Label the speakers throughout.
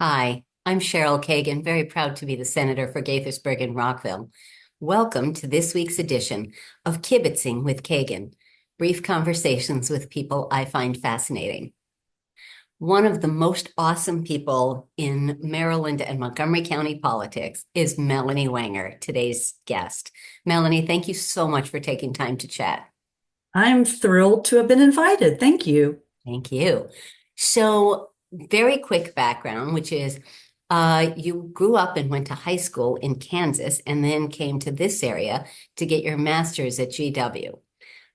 Speaker 1: Hi, I'm Cheryl Kagan, very proud to be the Senator for Gaithersburg and Rockville. Welcome to this week's edition of Kibbitzing with Kagan, brief conversations with people I find fascinating. One of the most awesome people in Maryland and Montgomery County politics is Melanie Wenger, today's guest. Melanie, thank you so much for taking time to chat.
Speaker 2: I'm thrilled to have been invited. Thank you.
Speaker 1: Thank you. So, very quick background, which is you grew up and went to high school in Kansas and then came to this area to get your master's at GW.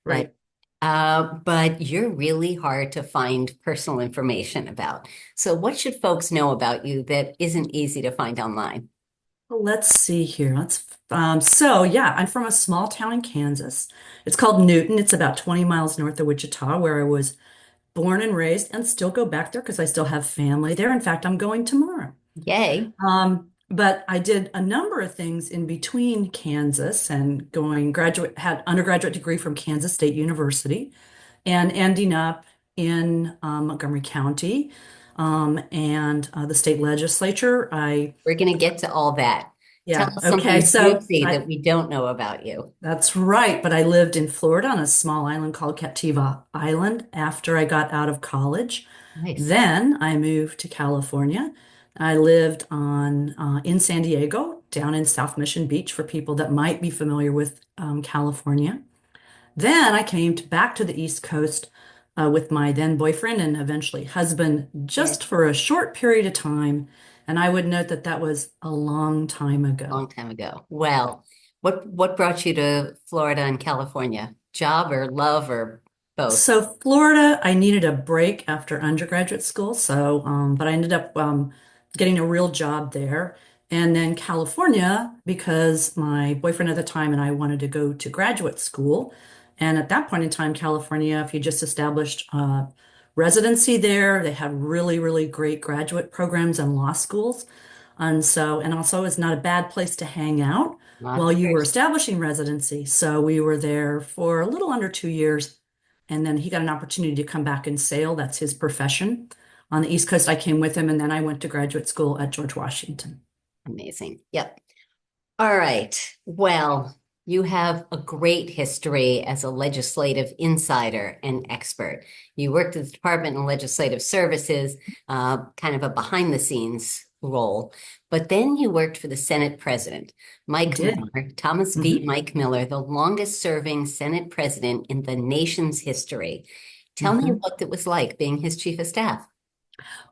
Speaker 1: But
Speaker 2: Right.
Speaker 1: but you're really hard to find personal information about. So, what should folks know about you that isn't easy to find online?
Speaker 2: Well, let's see here. Yeah, I'm from a small town in Kansas. It's called Newton. It's about 20 miles north of Wichita, where I was born and raised and still go back there because I still have family there. In fact, I'm going tomorrow.
Speaker 1: Yay.
Speaker 2: But I did a number of things in between Kansas and had undergraduate degree from Kansas State University and ending up in Montgomery County and the state legislature.
Speaker 1: We're going to get to all that. Tell
Speaker 2: Yeah,
Speaker 1: us
Speaker 2: okay.
Speaker 1: something juicy that we don't know about you.
Speaker 2: That's right. But I lived in Florida on a small island called Captiva Island after I got out of college.
Speaker 1: Nice.
Speaker 2: Then I moved to California. I lived in San Diego, down in South Mission Beach for people that might be familiar with California. Then I back to the East Coast with my then boyfriend and eventually husband
Speaker 1: Yeah.
Speaker 2: just for a short period of time. And I would note that that was a long time ago.
Speaker 1: Long time ago. Well, what brought you to Florida and California? Job or love or both?
Speaker 2: So Florida, I needed a break after undergraduate school. But I ended up getting a real job there. And then California, because my boyfriend at the time and I wanted to go to graduate school. And at that point in time, California, if you just established residency there, they had really, really great graduate programs and law schools. And also it's not a bad place to hang out
Speaker 1: Not
Speaker 2: while
Speaker 1: the
Speaker 2: you were
Speaker 1: first.
Speaker 2: establishing residency. So we were there for a little under 2 years. And then he got an opportunity to come back and sail. That's his profession. On the East Coast, I came with him, and then I went to graduate school at George Washington.
Speaker 1: Amazing. Yep. All right. Well, you have a great history as a legislative insider and expert. You worked at the Department of Legislative Services, kind of a behind the scenes role, but then you worked for the Senate President,
Speaker 2: I
Speaker 1: Mike
Speaker 2: did.
Speaker 1: Miller, Thomas
Speaker 2: hmm
Speaker 1: V. Mike Miller, the longest serving Senate President in the nation's history. Tell me
Speaker 2: hmm
Speaker 1: what it was like being his chief of staff.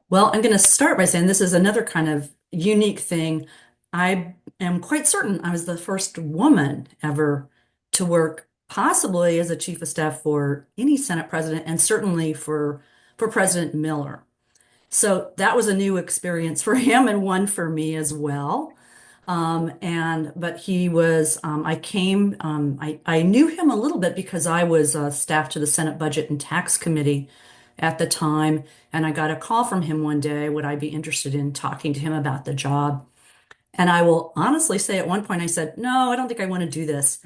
Speaker 2: Well, I'm going to start by saying this is another kind of unique thing. I am quite certain I was the first woman ever to work possibly as a chief of staff for any Senate president and certainly for President Miller. So that was a new experience for him and one for me as well. But he was, I knew him a little bit because I was staff to the Senate Budget and Tax Committee at the time. And I got a call from him one day, would I be interested in talking to him about the job? And I will honestly say at one point I said, no, I don't think I want to do this.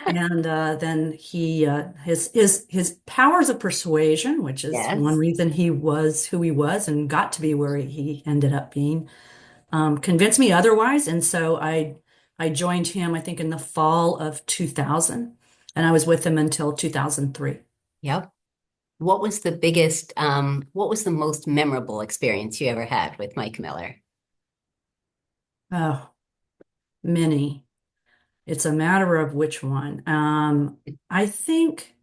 Speaker 2: And then his powers of persuasion, which is one
Speaker 1: Yes.
Speaker 2: reason he was who he was and got to be where he ended up being, convinced me otherwise. And so I joined him, I think, in the fall of 2000, and I was with him until 2003.
Speaker 1: Yep. What was the most memorable experience you ever had with Mike Miller?
Speaker 2: Oh, many. It's a matter of which one. I think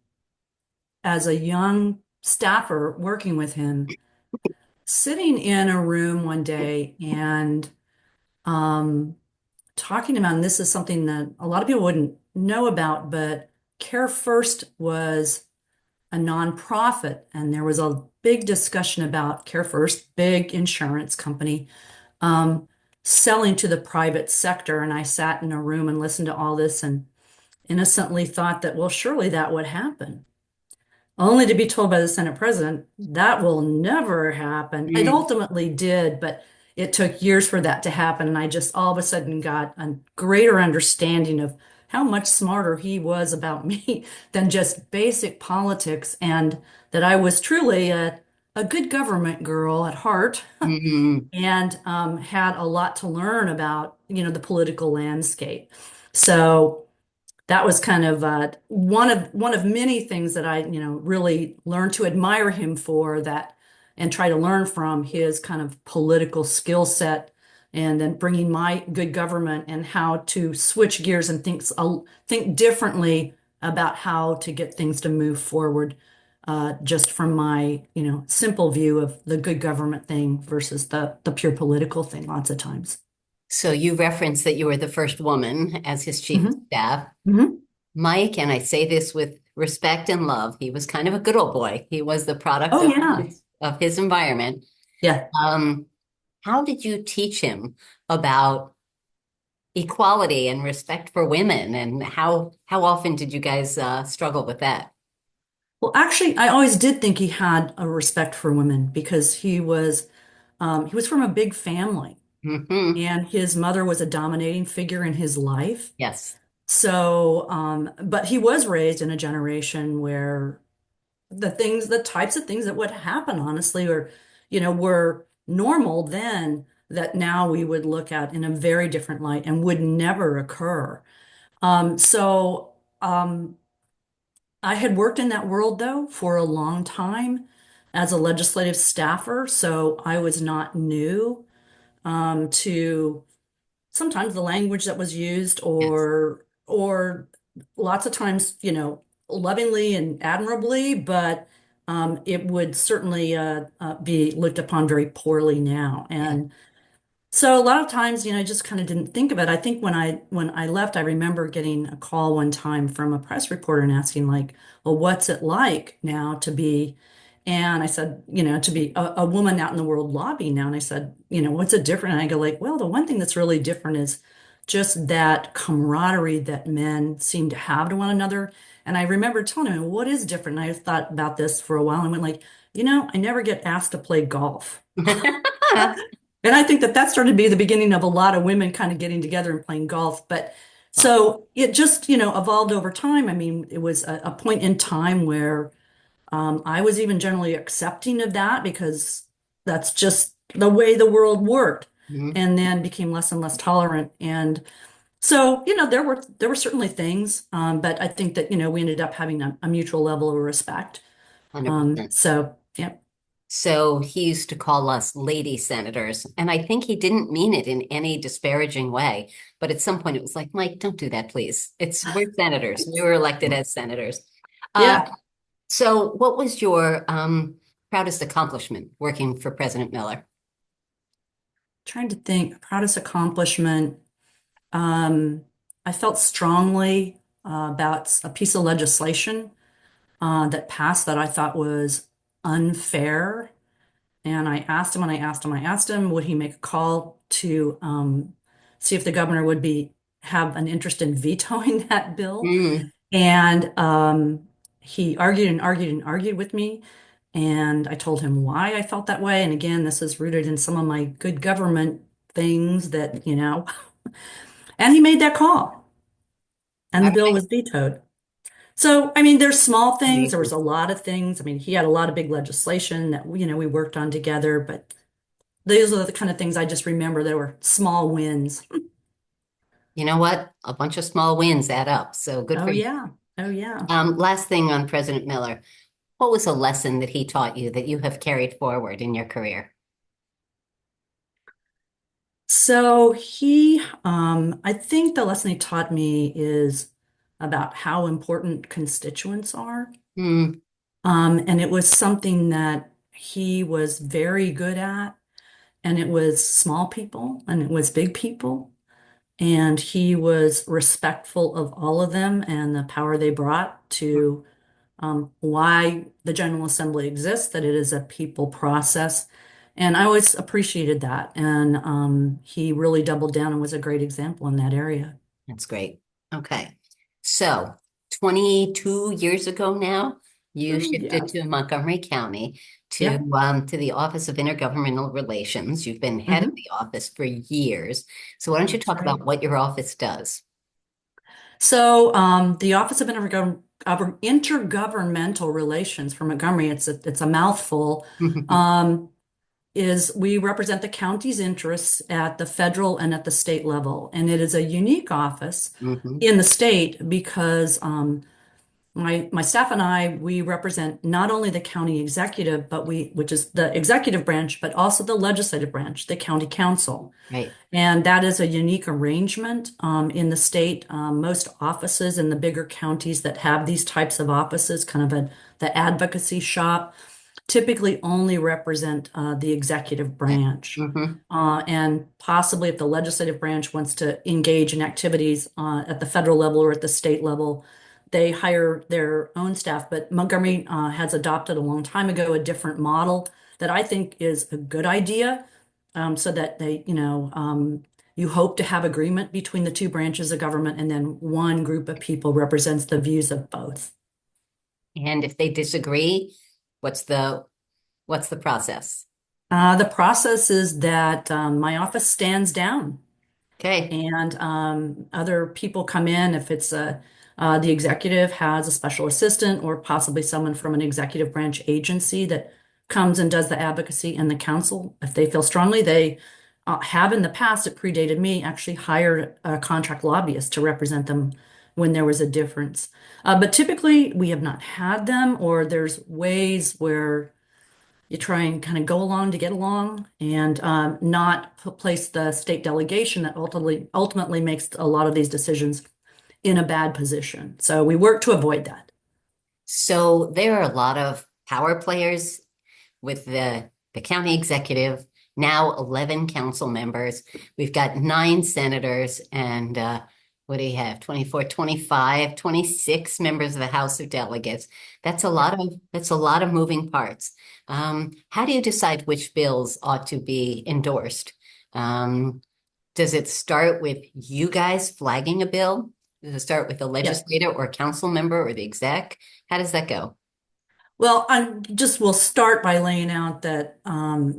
Speaker 2: as a young staffer working with him, sitting in a room one day and um, talking about, and this is something that a lot of people wouldn't know about, but Care First was a nonprofit, and there was a big discussion about Care First, big insurance company, um, selling to the private sector. And I sat in a room and listened to all this and innocently thought that, well, surely that would happen. Only to be told by the Senate president that will never happen. It
Speaker 1: Mm.
Speaker 2: ultimately did, but it took years for that to happen. And I just all of a sudden got a greater understanding of how much smarter he was about me than just basic politics, and that I was truly a good government girl at heart
Speaker 1: Hmm.
Speaker 2: and had a lot to learn about, the political landscape. So that was kind of one of many things that I, really learned to admire him for that and try to learn from his kind of political skill set and then bringing my good government and how to switch gears and think differently about how to get things to move forward just from my, simple view of the good government thing versus the pure political thing lots of times.
Speaker 1: So you referenced that you were the first woman as his chief of
Speaker 2: Hmm.
Speaker 1: staff.
Speaker 2: Hmm.
Speaker 1: Mike, and I say this with respect and love, he was kind of a good old boy. He was the product
Speaker 2: Oh, yeah.
Speaker 1: of his environment.
Speaker 2: Yeah.
Speaker 1: Um, how did you teach him about equality and respect for women, and how often did you guys struggle with that?
Speaker 2: Well, actually, I always did think he had a respect for women because he was from a big family,
Speaker 1: Hmm.
Speaker 2: and his mother was a dominating figure in his life.
Speaker 1: Yes.
Speaker 2: So, but he was raised in a generation where the types of things that would happen, honestly, were normal then that now we would look at in a very different light and would never occur. So, I had worked in that world though for a long time as a legislative staffer, so I was not new to sometimes the language that was used
Speaker 1: Yes.
Speaker 2: or lots of times, lovingly and admirably, but it would certainly be looked upon very poorly now.
Speaker 1: Yeah.
Speaker 2: And so a lot of times, I just kind of didn't think of it. I think when I left, I remember getting a call one time from a press reporter and asking like, "Well, what's it like now to be?" And I said, to be a woman out in the world lobbying now. And I said, what's it different? And I go like, well, the one thing that's really different is just that camaraderie that men seem to have to one another. And I remember telling him, what is different? And I thought about this for a while and went like, I never get asked to play golf. And I think that started to be the beginning of a lot of women kind of getting together and playing golf. But so it just, evolved over time. I mean, it was a point in time where I was even generally accepting of that because that's just the way the world worked,
Speaker 1: Mhm.
Speaker 2: and then became less and less tolerant. And so, there were certainly things, but I think that, we ended up having a mutual level of respect.
Speaker 1: 100%.
Speaker 2: So yeah.
Speaker 1: So he used to call us lady senators, and I think he didn't mean it in any disparaging way. But at some point, it was like, Mike, don't do that, please. We're senators. We were elected as senators. Uh,
Speaker 2: Yeah.
Speaker 1: so what was your proudest accomplishment working for President Miller?
Speaker 2: Trying to think, proudest accomplishment. Um, I felt strongly about a piece of legislation that passed that I thought was unfair. And I asked him and I asked him, I asked him, would he make a call to see if the governor would have an interest in vetoing that bill?
Speaker 1: Mm,
Speaker 2: And he argued and argued and argued with me. And I told him why I felt that way. And again, this is rooted in some of my good government things that, and he made that call and
Speaker 1: all
Speaker 2: the bill
Speaker 1: right.
Speaker 2: was vetoed. So, I mean, there's small things. There was
Speaker 1: Amazing.
Speaker 2: a lot of things. I mean, he had a lot of big legislation that, we worked on together, but those are the kind of things I just remember that were small wins.
Speaker 1: You know what? A bunch of small wins add up. So good
Speaker 2: Oh,
Speaker 1: for you.
Speaker 2: yeah. Oh, yeah.
Speaker 1: Last thing on President Miller. What was a lesson that he taught you that you have carried forward in your career?
Speaker 2: So I think the lesson he taught me is about how important constituents are.
Speaker 1: Mm,
Speaker 2: And it was something that he was very good at, and it was small people and it was big people. And he was respectful of all of them and the power they brought to why the General Assembly exists, that it is a people process. And I always appreciated that. And he really doubled down and was a great example in that area.
Speaker 1: that's great. Okay. So 22 years ago now, you
Speaker 2: Yeah.
Speaker 1: shifted to Montgomery County
Speaker 2: Yep.
Speaker 1: to the Office of Intergovernmental Relations. You've been head of
Speaker 2: Hmm.
Speaker 1: the office for years. So why don't you
Speaker 2: That's
Speaker 1: talk
Speaker 2: right.
Speaker 1: about what your office does?
Speaker 2: So the Office of Intergovernmental Relations for Montgomery. It's a mouthful. Um, is we represent the county's interests at the federal and at the state level, and it is a unique office
Speaker 1: Hmm.
Speaker 2: in the state because my staff and we represent not only the county executive, which is the executive branch, but also the legislative branch, the county council.
Speaker 1: Right.
Speaker 2: And that is a unique arrangement in the state. Most offices in the bigger counties that have these types of offices, the advocacy shop, typically only represent the executive
Speaker 1: Right.
Speaker 2: branch.
Speaker 1: Hmm.
Speaker 2: And possibly if the legislative branch wants to engage in activities at the federal level or at the state level, they hire their own staff. But Montgomery has adopted a long time ago a different model that I think is a good idea, so that you hope to have agreement between the two branches of government, and then one group of people represents the views of both.
Speaker 1: And if they disagree, what's the process?
Speaker 2: The process is that my office stands down,
Speaker 1: Okay.
Speaker 2: and other people come in. If the executive has a special assistant or possibly someone from an executive branch agency that comes and does the advocacy, and the council, if they feel strongly, they have in the past, it predated me, actually hired a contract lobbyist to represent them when there was a difference. But typically, we have not had them, or there's ways where you try and kind of go along to get along, and not place the state delegation that ultimately makes a lot of these decisions in a bad position. So we work to avoid that.
Speaker 1: So there are a lot of power players with the county executive, now 11 council members. We've got 9 senators and what do you have? 24, 25, 26 members of the House of Delegates. That's a lot of moving parts. How do you decide which bills ought to be endorsed? Um, does it start with you guys flagging a bill? Does it start with the
Speaker 2: Yeah.
Speaker 1: legislator or council member or the exec? How does that go?
Speaker 2: Well, we'll start by laying out that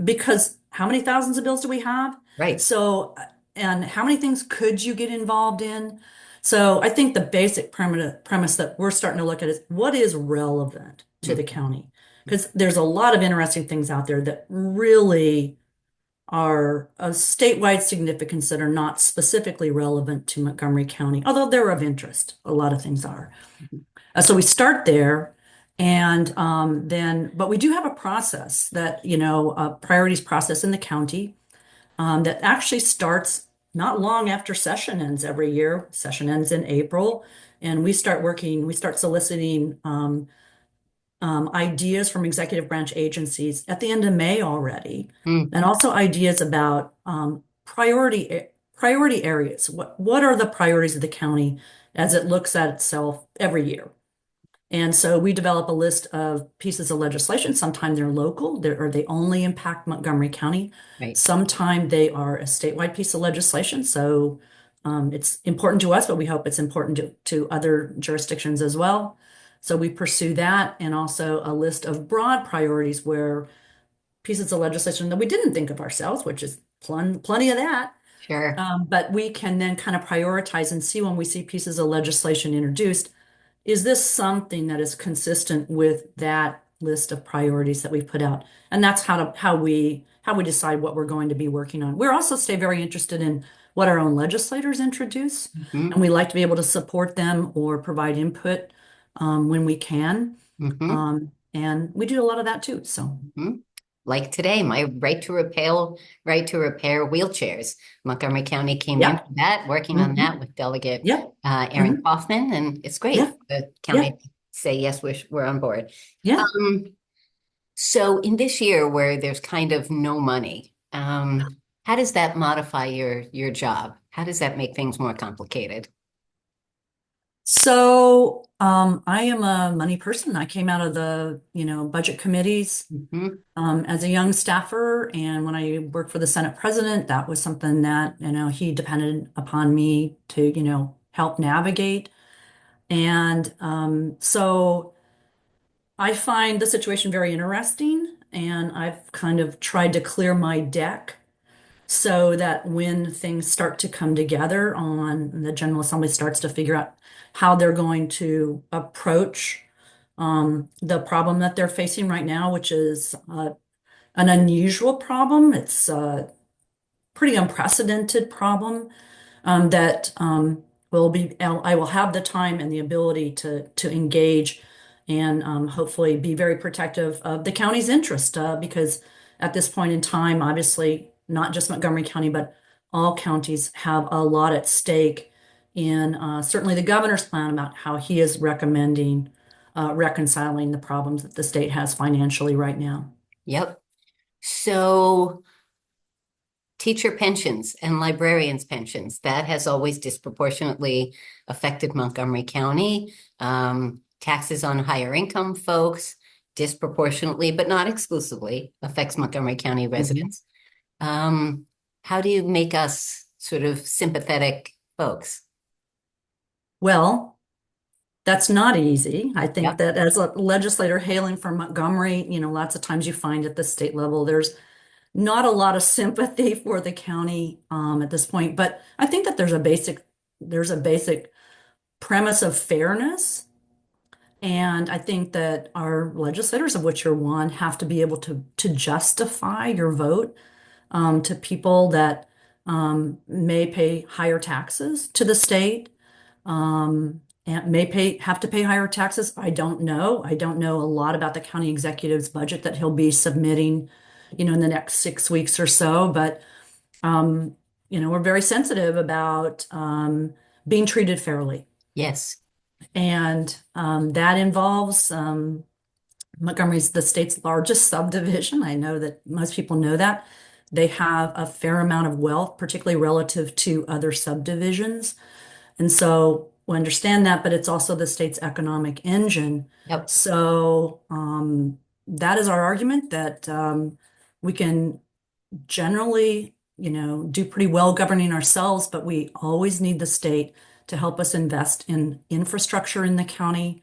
Speaker 2: because how many thousands of bills do we have?
Speaker 1: Right.
Speaker 2: So, and how many things could you get involved in? So, I think the basic premise that we're starting to look at is what is relevant to the
Speaker 1: Mm.
Speaker 2: county? Because there's a lot of interesting things out there that really are of statewide significance that are not specifically relevant to Montgomery County, although they're of interest. A lot of things are. So we start there, and but we do have a process that, a priorities process in the county that actually starts not long after session ends every year. Session ends in April, and we start soliciting ideas from executive branch agencies at the end of May already, and
Speaker 1: Mm.
Speaker 2: also ideas about priority areas. What are the priorities of the county as it looks at itself every year? And so we develop a list of pieces of legislation. Sometimes they're local, or they only impact Montgomery County.
Speaker 1: Right.
Speaker 2: Sometimes they are a statewide piece of legislation. So it's important to us, but we hope it's important to other jurisdictions as well. So we pursue that, and also a list of broad priorities where pieces of legislation that we didn't think of ourselves, which is plenty of that.
Speaker 1: Sure.
Speaker 2: But we can then kind of prioritize and see when we see pieces of legislation introduced, is this something that is consistent with that list of priorities that we've put out? And that's how we decide what we're going to be working on. We're also stay very interested in what our own legislators introduce,
Speaker 1: Hmm.
Speaker 2: and we like to be able to support them or provide input when we can.
Speaker 1: Hmm.
Speaker 2: And we do a lot of that too. So
Speaker 1: Hmm. Like today, my right to repair wheelchairs. Montgomery County came in
Speaker 2: yep.
Speaker 1: for that, working on
Speaker 2: Hmm.
Speaker 1: that with Delegate
Speaker 2: Yep.
Speaker 1: Aaron
Speaker 2: Hmm.
Speaker 1: Kaufman, and it's great.
Speaker 2: Yep.
Speaker 1: The county
Speaker 2: Yep.
Speaker 1: say yes, we're on board.
Speaker 2: Yeah.
Speaker 1: Um, so in this year where there's kind of no money, how does that modify your job? How does that make things more complicated?
Speaker 2: So, I am a money person. I came out of the, budget committees
Speaker 1: Hmm.
Speaker 2: as a young staffer, and when I worked for the Senate president, that was something that, he depended upon me to, help navigate. And so I find the situation very interesting, and I've kind of tried to clear my deck so that when things start to come together on the General Assembly starts to figure out how they're going to approach the problem that they're facing right now, which is an unusual problem. It's a pretty unprecedented problem that will be, I will have the time and the ability to engage and hopefully be very protective of the county's interest because at this point in time, obviously, not just Montgomery County, but all counties have a lot at stake in certainly the governor's plan about how he is recommending reconciling the problems that the state has financially right now.
Speaker 1: Yep. So teacher pensions and librarians' pensions, that has always disproportionately affected Montgomery County. Taxes on higher income folks disproportionately, but not exclusively, affects Montgomery County
Speaker 2: Mhm.
Speaker 1: residents. How do you make us sort of sympathetic folks?
Speaker 2: Well, that's not easy. I think
Speaker 1: Yep.
Speaker 2: that as a legislator hailing from Montgomery, lots of times you find at the state level there's not a lot of sympathy for the county at this point. But I think that there's a basic premise of fairness. And I think that our legislators, of which you're one, have to be able to justify your vote to people that may pay higher taxes to the state and have to pay higher taxes. I don't know. I don't know a lot about the county executive's budget that he'll be submitting, in the next 6 weeks or so. But um, we're very sensitive about being treated fairly,
Speaker 1: Yes.
Speaker 2: and that involves Montgomery's the state's largest subdivision. I know that most people know that. They have a fair amount of wealth, particularly relative to other subdivisions. And so we understand that, but it's also the state's economic engine.
Speaker 1: Yep.
Speaker 2: So that is our argument that we can generally, do pretty well governing ourselves, but we always need the state to help us invest in infrastructure in the county.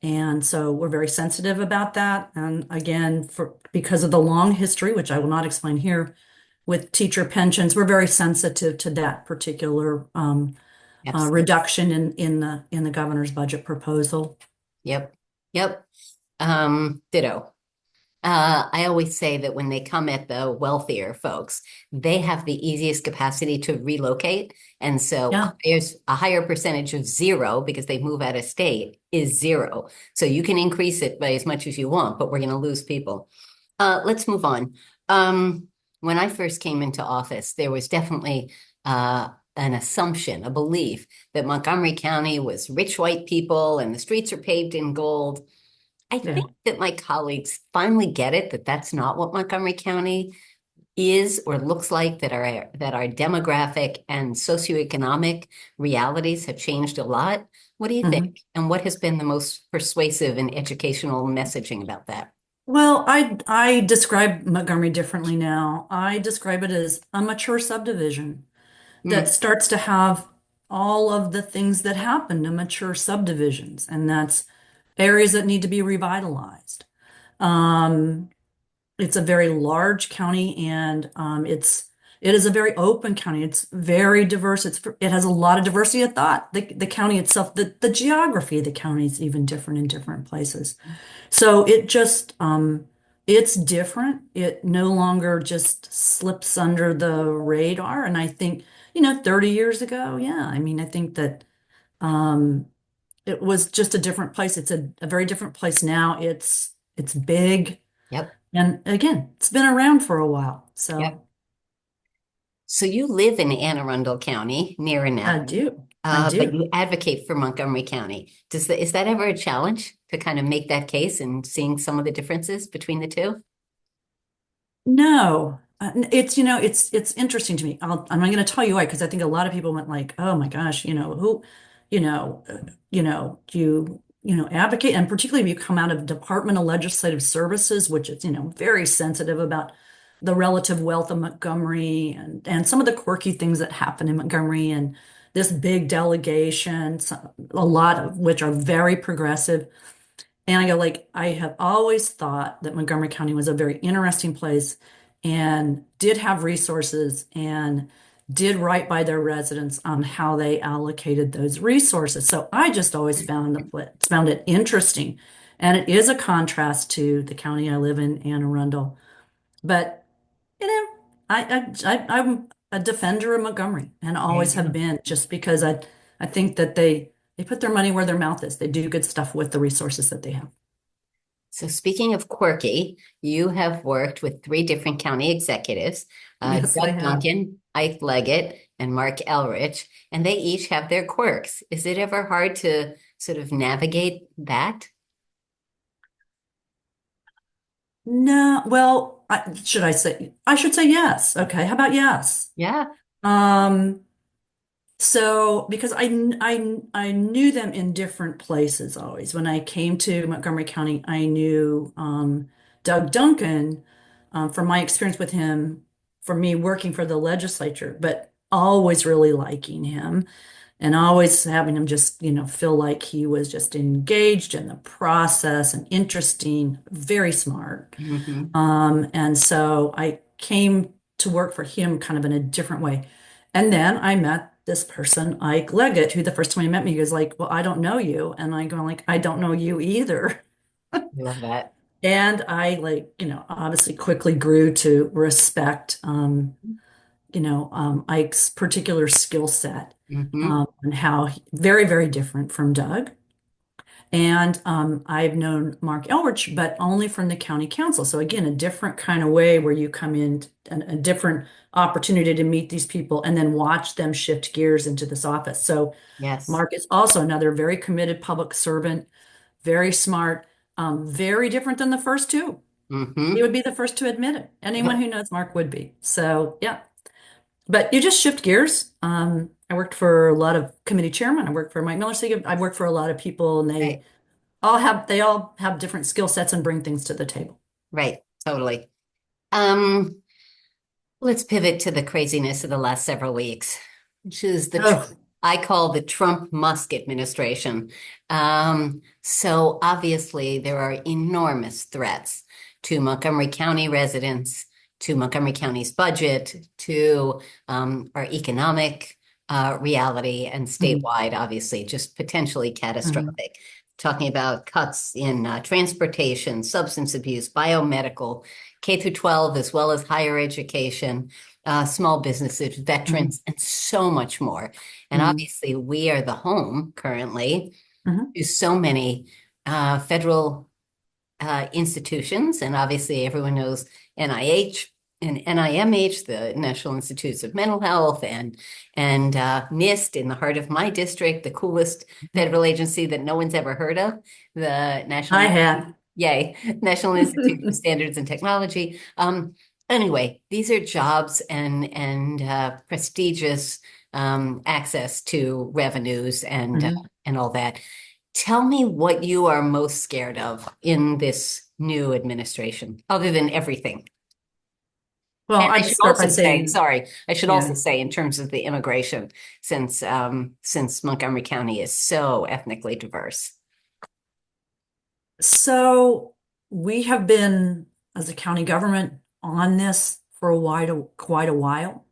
Speaker 2: And so we're very sensitive about that. And again, because of the long history, which I will not explain here, with teacher pensions, we're very sensitive to that particular
Speaker 1: Absolutely.
Speaker 2: reduction in the governor's budget proposal.
Speaker 1: Yep. Yep. Ditto. I always say that when they come at the wealthier folks, they have the easiest capacity to relocate. And so
Speaker 2: Yeah.
Speaker 1: there's a higher percentage of zero because they move out of state is zero. So you can increase it by as much as you want, but we're going to lose people. Let's move on. When I first came into office, there was definitely an assumption, a belief that Montgomery County was rich white people and the streets are paved in gold. I
Speaker 2: Yeah.
Speaker 1: think that my colleagues finally get it that that's not what Montgomery County is or looks like, that our demographic and socioeconomic realities have changed a lot. What do you
Speaker 2: Mhm.
Speaker 1: think? And what has been the most persuasive and educational messaging about that?
Speaker 2: Well, I describe Montgomery differently now. I describe it as a mature subdivision that
Speaker 1: Mm,
Speaker 2: starts to have all of the things that happen to mature subdivisions, and that's areas that need to be revitalized. Um, it's a very large county, and it is a very open county. It's very diverse. It has a lot of diversity of thought. The county itself, the geography of the county is even different in different places. So it's different. It no longer just slips under the radar. And I think, 30 years ago, yeah, I mean, I think that um, it was just a different place. It's a very different place now. It's big.
Speaker 1: yep,
Speaker 2: And again, it's been around for a while.
Speaker 1: yep.
Speaker 2: So
Speaker 1: So you live in Anne Arundel County, near
Speaker 2: I
Speaker 1: Annette,
Speaker 2: do. I
Speaker 1: but
Speaker 2: do.
Speaker 1: you advocate for Montgomery County. Is that ever a challenge to kind of make that case and seeing some of the differences between the two?
Speaker 2: No, it's interesting to me. I'm not going to tell you why, because I think a lot of people went like, "Oh my gosh, who, advocate," and particularly if you come out of Department of Legislative Services, which is, very sensitive about the relative wealth of Montgomery and some of the quirky things that happen in Montgomery and this big delegation, a lot of which are very progressive. And I go like, I have always thought that Montgomery County was a very interesting place. and did have resources and did right by their residents on how they allocated those resources. So I just always found it interesting. And it is a contrast to the county I live in, Anne Arundel. But you know, I'm a defender of Montgomery and
Speaker 1: There
Speaker 2: always
Speaker 1: you
Speaker 2: have
Speaker 1: go.
Speaker 2: been, just because I think that they put their money where their mouth is. They do good stuff with the resources that they have.
Speaker 1: So speaking of quirky, you have worked with three different county executives,
Speaker 2: Yes, I
Speaker 1: Doug
Speaker 2: have.
Speaker 1: Duncan, Ike Leggett, and Mark Elrich, and they each have their quirks. Is it ever hard to sort of navigate that?
Speaker 2: No, well, I should say yes. Okay, how about yes?
Speaker 1: Yeah.
Speaker 2: Um, So, because I knew them in different places always. When I came to Montgomery County, I knew Doug Duncan from my experience with him, for me working for the legislature, but always really liking him and always having him just, feel like he was just engaged in the process and interesting, very smart.
Speaker 1: Hmm.
Speaker 2: And so I came to work for him kind of in a different way. And then I met this person, Ike Leggett, who the first time he met me, he was like, "Well, I don't know you." And I go like, "I don't know you either."
Speaker 1: I love that.
Speaker 2: And I obviously quickly grew to respect, Ike's particular skill set,
Speaker 1: Hmm.
Speaker 2: and how very, very different from Doug. And I've known Mark Elrich, but only from the county council. So again, a different kind of way where you come in, a different opportunity to meet these people and then watch them shift gears into this office. So
Speaker 1: Yes.
Speaker 2: Mark is also another very committed public servant, very smart, very different than the first two. He
Speaker 1: Hmm.
Speaker 2: would be the first to admit it. Anyone
Speaker 1: Yep.
Speaker 2: who knows Mark would be. So yeah, but you just shift gears. I worked for a lot of committee chairmen. I worked for Mike Miller. So I worked for a lot of people, and
Speaker 1: Right.
Speaker 2: they all have different skill sets and bring things to the table.
Speaker 1: Right. Totally. Um, let's pivot to the craziness of the last several weeks, which is
Speaker 2: Oh,
Speaker 1: I call the Trump-Musk administration. So obviously there are enormous threats to Montgomery County residents, to Montgomery County's budget, to our economic reality, and
Speaker 2: mhm,
Speaker 1: statewide, obviously, just potentially
Speaker 2: mhm,
Speaker 1: catastrophic. Talking about cuts in transportation, substance abuse, biomedical, K through 12, as well as higher education, small businesses,
Speaker 2: mhm,
Speaker 1: veterans, and so much more. And
Speaker 2: mhm,
Speaker 1: obviously, we are the home currently
Speaker 2: mhm,
Speaker 1: to so many federal institutions. And obviously, everyone knows NIH and NIMH, the National Institutes of Mental Health, and NIST in the heart of my district, the coolest
Speaker 2: mhm.
Speaker 1: federal agency that no one's ever heard of, the
Speaker 2: I
Speaker 1: National
Speaker 2: have.
Speaker 1: Yay, National Institute for Standards and Technology. Anyway, these are jobs and prestigious access to revenues
Speaker 2: Mhm.
Speaker 1: and all that. Tell me what you are most scared of in this new administration, other than everything.
Speaker 2: Well,
Speaker 1: And I
Speaker 2: I'd
Speaker 1: should
Speaker 2: start by
Speaker 1: also say,
Speaker 2: saying,
Speaker 1: sorry, I should also
Speaker 2: yeah.
Speaker 1: say in terms of the immigration, since Montgomery County is so ethnically diverse.
Speaker 2: So we have been, as a county government, on this for quite a while.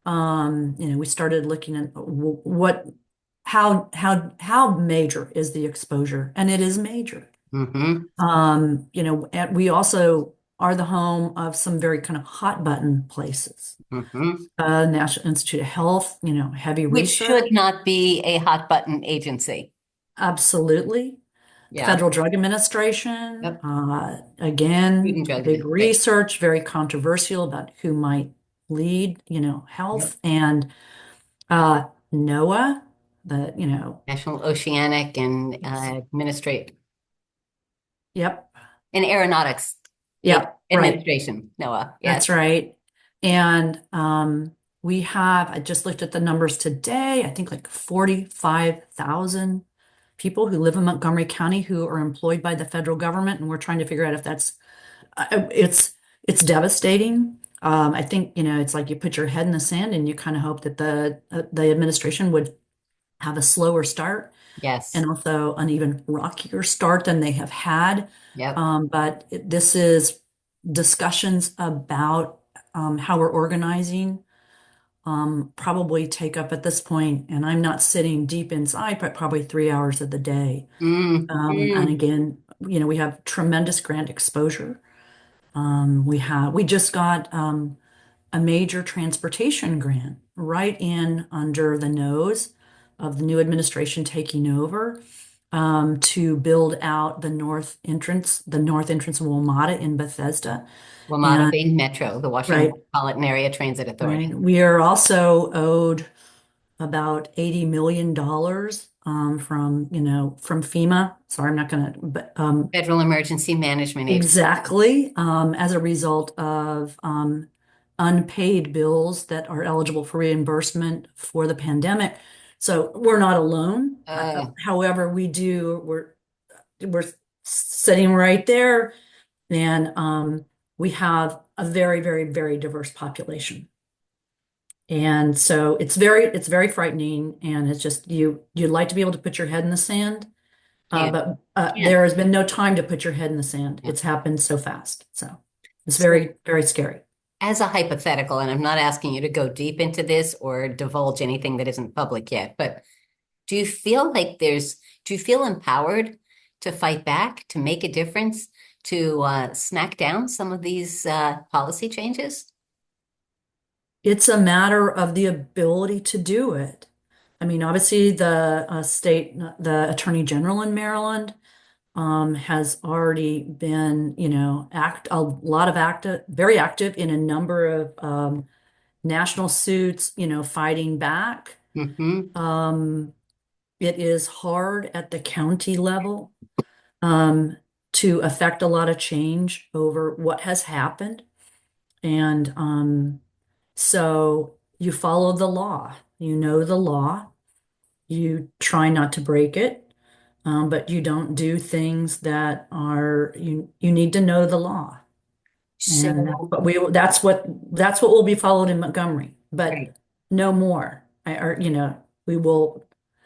Speaker 2: We started looking at how major is the exposure, and it is major.
Speaker 1: Hmm.
Speaker 2: And we also are the home of some very kind of hot button places.
Speaker 1: Hmm.
Speaker 2: National Institute of Health, heavy
Speaker 1: Which
Speaker 2: research,
Speaker 1: should not be a hot button agency.
Speaker 2: absolutely. The
Speaker 1: Yeah.
Speaker 2: Federal Drug Administration,
Speaker 1: Yep. Food
Speaker 2: again,
Speaker 1: and drug
Speaker 2: big
Speaker 1: administration.
Speaker 2: research, very controversial about who might lead,
Speaker 1: Yep.
Speaker 2: health, and NOAA, the,
Speaker 1: National Oceanic and
Speaker 2: it's,
Speaker 1: Administrate
Speaker 2: yep,
Speaker 1: and Aeronautics
Speaker 2: yep, right.
Speaker 1: Administration, NOAA.
Speaker 2: That's
Speaker 1: Yes.
Speaker 2: right. And I just looked at the numbers today, I think like 45,000 people who live in Montgomery County who are employed by the federal government. And we're trying to figure out if that's, it's devastating. I think, it's like you put your head in the sand and you kind of hope that the administration would have a slower start
Speaker 1: Yes.
Speaker 2: and also an even rockier start than they have had.
Speaker 1: Yep.
Speaker 2: This is discussions about how we're organizing probably take up at this point, and I'm not sitting deep inside, but probably 3 hours of the day. And
Speaker 1: Mm.
Speaker 2: again, we have tremendous grant exposure. We just got a major transportation grant right in under the nose of the new administration taking over to build out the north entrance of WMATA in Bethesda.
Speaker 1: WMATA
Speaker 2: And
Speaker 1: being Metro, the Washington
Speaker 2: right,
Speaker 1: Metropolitan Area Transit
Speaker 2: right,
Speaker 1: Authority.
Speaker 2: we are also owed about $80 million from FEMA. Sorry, I'm not going to, but
Speaker 1: Federal Emergency Management Agency.
Speaker 2: exactly, as a result of unpaid bills that are eligible for reimbursement for the pandemic. So we're not alone. However, we're sitting right there, and we have a very, very, very diverse population. And so it's very frightening, and it's just you'd like to be able to put your head in the sand,
Speaker 1: Can't,
Speaker 2: but
Speaker 1: can't.
Speaker 2: there has been no time to put your head in the sand.
Speaker 1: Yeah.
Speaker 2: It's happened so fast. So it's
Speaker 1: So,
Speaker 2: very, very scary.
Speaker 1: as a hypothetical, and I'm not asking you to go deep into this or divulge anything that isn't public yet, but do you feel empowered to fight back, to make a difference, to smack down some of these policy changes?
Speaker 2: It's a matter of the ability to do it. I mean, obviously, the Attorney General in Maryland has already been, a lot of very active in a number of national suits, fighting back.
Speaker 1: Hmm.
Speaker 2: Um, it is hard at the county level um, to affect a lot of change over what has happened. And so you follow the law, you know the law, you try not to break it, but you don't do things that you need to know the law. And
Speaker 1: So,
Speaker 2: that's what will be followed in Montgomery, but
Speaker 1: right.
Speaker 2: no more. We will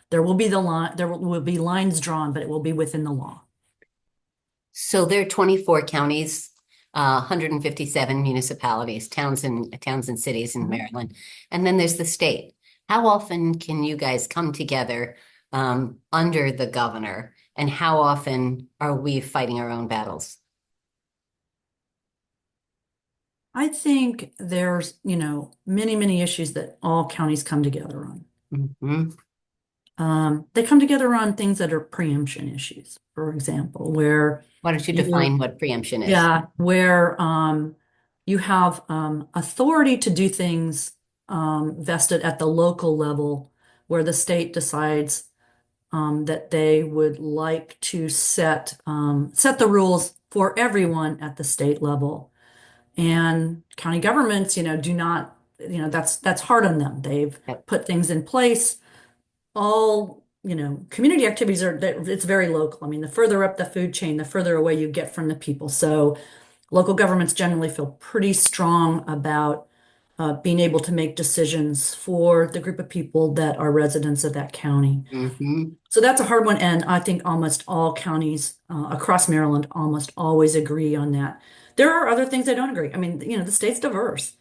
Speaker 2: there will be the line there will be lines drawn, but it will be within the law.
Speaker 1: So there are 24 counties, 157 municipalities, towns and cities in
Speaker 2: Mhm.
Speaker 1: Maryland. And then there's the state. How often can you guys come together under the governor? And how often are we fighting our own battles?
Speaker 2: I think there's, many, many issues that all counties come together on.
Speaker 1: Hmm.
Speaker 2: They come together on things that are preemption issues, for example, where
Speaker 1: Why don't you
Speaker 2: you
Speaker 1: define what preemption is?
Speaker 2: yeah, where you have authority to do things vested at the local level, where the state decides that they would like to set the rules for everyone at the state level. And county governments, do not, that's hard on them. They've
Speaker 1: Yep.
Speaker 2: put things in place. All, community activities it's very local. I mean, the further up the food chain, the further away you get from the people. So local governments generally feel pretty strong about being able to make decisions for the group of people that are residents of that county.
Speaker 1: Hmm.
Speaker 2: So that's a hard one, and I think almost all counties across Maryland almost always agree on that. There are other things I don't agree. I mean, the state's diverse.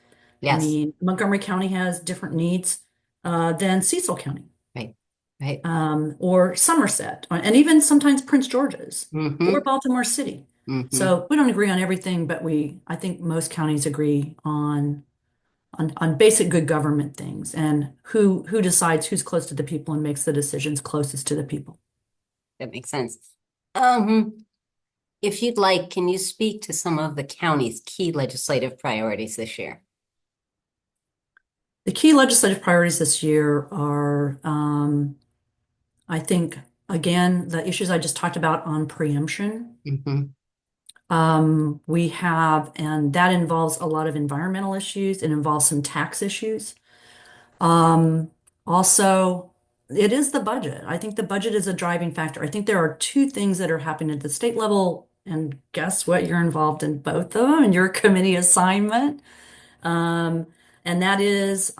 Speaker 2: I
Speaker 1: Yes.
Speaker 2: mean, Montgomery County has different needs than Cecil County
Speaker 1: Right. Right.
Speaker 2: or Somerset, and even sometimes Prince George's or
Speaker 1: Hmm.
Speaker 2: Baltimore City.
Speaker 1: Hmm.
Speaker 2: So we don't agree on everything, but I think most counties agree on basic good government things and who decides who's close to the people and makes the decisions closest to the people.
Speaker 1: That makes sense. Um, if you'd like, can you speak to some of the county's key legislative priorities this year?
Speaker 2: The key legislative priorities this year are, I think, again, the issues I just talked about on preemption.
Speaker 1: Hmm.
Speaker 2: We have, and that involves a lot of environmental issues. It involves some tax issues. Um, Also, it is the budget. I think the budget is a driving factor. I think there are two things that are happening at the state level, and guess what? You're involved in both of them in your committee assignment. Um, and that is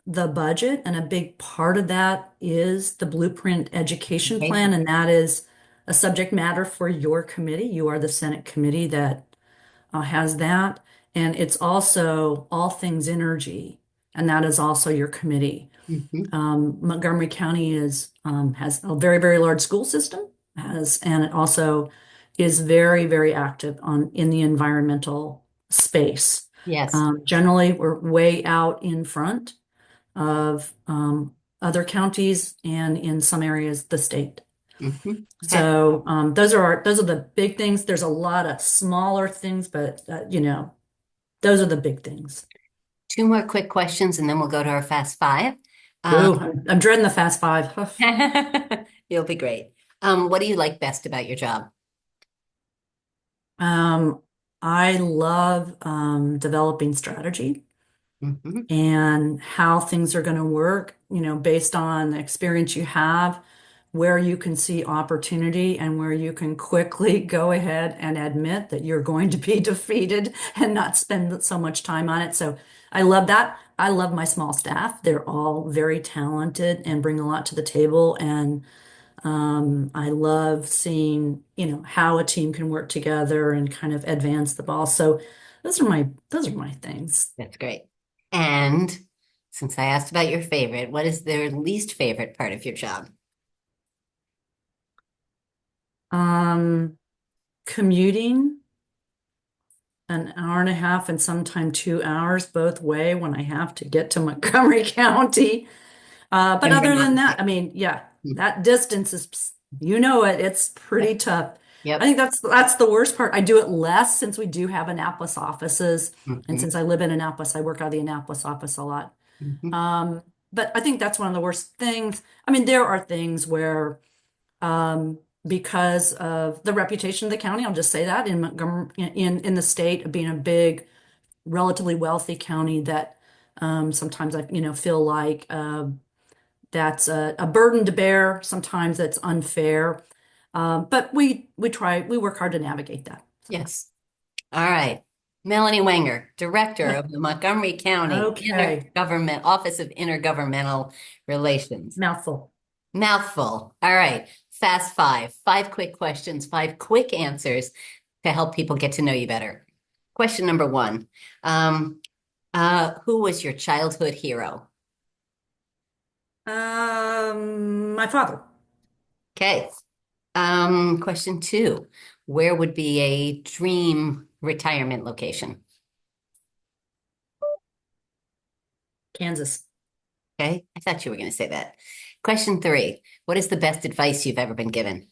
Speaker 2: the budget, and a big part of that is the Blueprint Education
Speaker 1: Okay.
Speaker 2: Plan, and that is a subject matter for your committee. You are the Senate committee that has that, and it's also all things energy, and that is also your committee.
Speaker 1: Mhm.
Speaker 2: Montgomery County is has a very, very large school system, has, and it also is very, very active on in the environmental space.
Speaker 1: Yes.
Speaker 2: Generally, we're way out in front of other counties and in some areas the state.
Speaker 1: Mhm. Okay.
Speaker 2: So those are the big things. There's a lot of smaller things, but those are the big things.
Speaker 1: Two more quick questions, and then we'll go to our fast five. Um,
Speaker 2: Ooh, I'm dreading the fast five.
Speaker 1: you'll be great. What do you like best about your job?
Speaker 2: Um, I love developing strategy
Speaker 1: Mhm.
Speaker 2: and how things are going to work, based on the experience you have, where you can see opportunity and where you can quickly go ahead and admit that you're going to be defeated and not spend so much time on it. So I love that. I love my small staff. They're all very talented and bring a lot to the table. And I love seeing, how a team can work together and kind of advance the ball. So those are my things.
Speaker 1: That's great. And since I asked about your favorite, what is their least favorite part of your job?
Speaker 2: Um, Commuting an hour and a half and sometime 2 hours both way when I have to get to Montgomery County. But
Speaker 1: Denver,
Speaker 2: other
Speaker 1: not
Speaker 2: than
Speaker 1: the
Speaker 2: that,
Speaker 1: same.
Speaker 2: I mean, yeah,
Speaker 1: Mm.
Speaker 2: that distance is, it's pretty tough. I
Speaker 1: Yep.
Speaker 2: think that's the worst part. I do it less since we do have Annapolis offices, and
Speaker 1: Mhm.
Speaker 2: since I live in Annapolis, I work out of the Annapolis office a lot.
Speaker 1: Mhm.
Speaker 2: But I think that's one of the worst things. I mean, there are things where, because of the reputation of the county, I'll just say that in Montgomery, in the state of being a big, relatively wealthy county, that sometimes I, feel like that's a burden to bear. Sometimes it's unfair, but we work hard to navigate that. So,
Speaker 1: Yes. All right. Melanie Wenger, Director of the Montgomery County
Speaker 2: okay,
Speaker 1: Office of Intergovernmental Relations.
Speaker 2: mouthful.
Speaker 1: Mouthful. All right. Fast five. Five quick questions, five quick answers to help people get to know you better. Question number one. Um, who was your childhood hero?
Speaker 2: My father,
Speaker 1: Okay. Question two. Where would be a dream retirement location?
Speaker 2: Kansas.
Speaker 1: Okay. I thought you were going to say that. Question three. What is the best advice you've ever been given?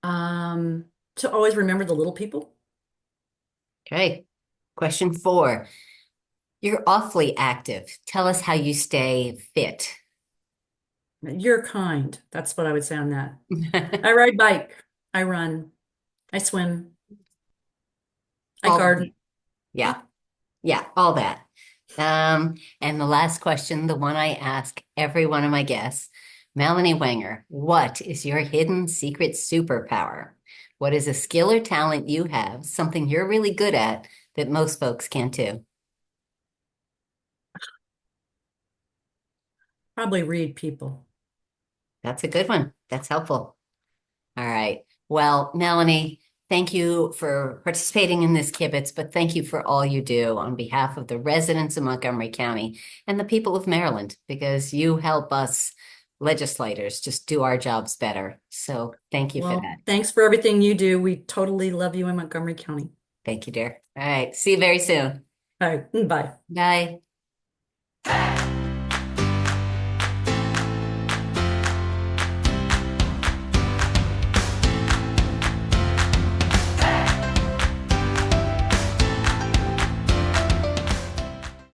Speaker 2: Um, to always remember the little people.
Speaker 1: Okay. Question four. You're awfully active. Tell us how you stay fit.
Speaker 2: You're kind. That's what I would say on that. I ride bike. I run. I swim. I
Speaker 1: All
Speaker 2: garden.
Speaker 1: yeah, yeah, all that. And the last question, the one I ask every one of my guests, Melanie Wenger, what is your hidden secret superpower? What is a skill or talent you have, something you're really good at that most folks can't do?
Speaker 2: Probably read people.
Speaker 1: That's a good one. That's helpful. All right. Well, Melanie, thank you for participating in this kibitz, but thank you for all you do on behalf of the residents of Montgomery County and the people of Maryland, because you help us legislators just do our jobs better. So thank you for
Speaker 2: Well,
Speaker 1: that.
Speaker 2: thanks for everything you do. We totally love you in Montgomery County.
Speaker 1: Thank you, dear. All right. See you very soon.
Speaker 2: All right. Bye.
Speaker 1: Bye.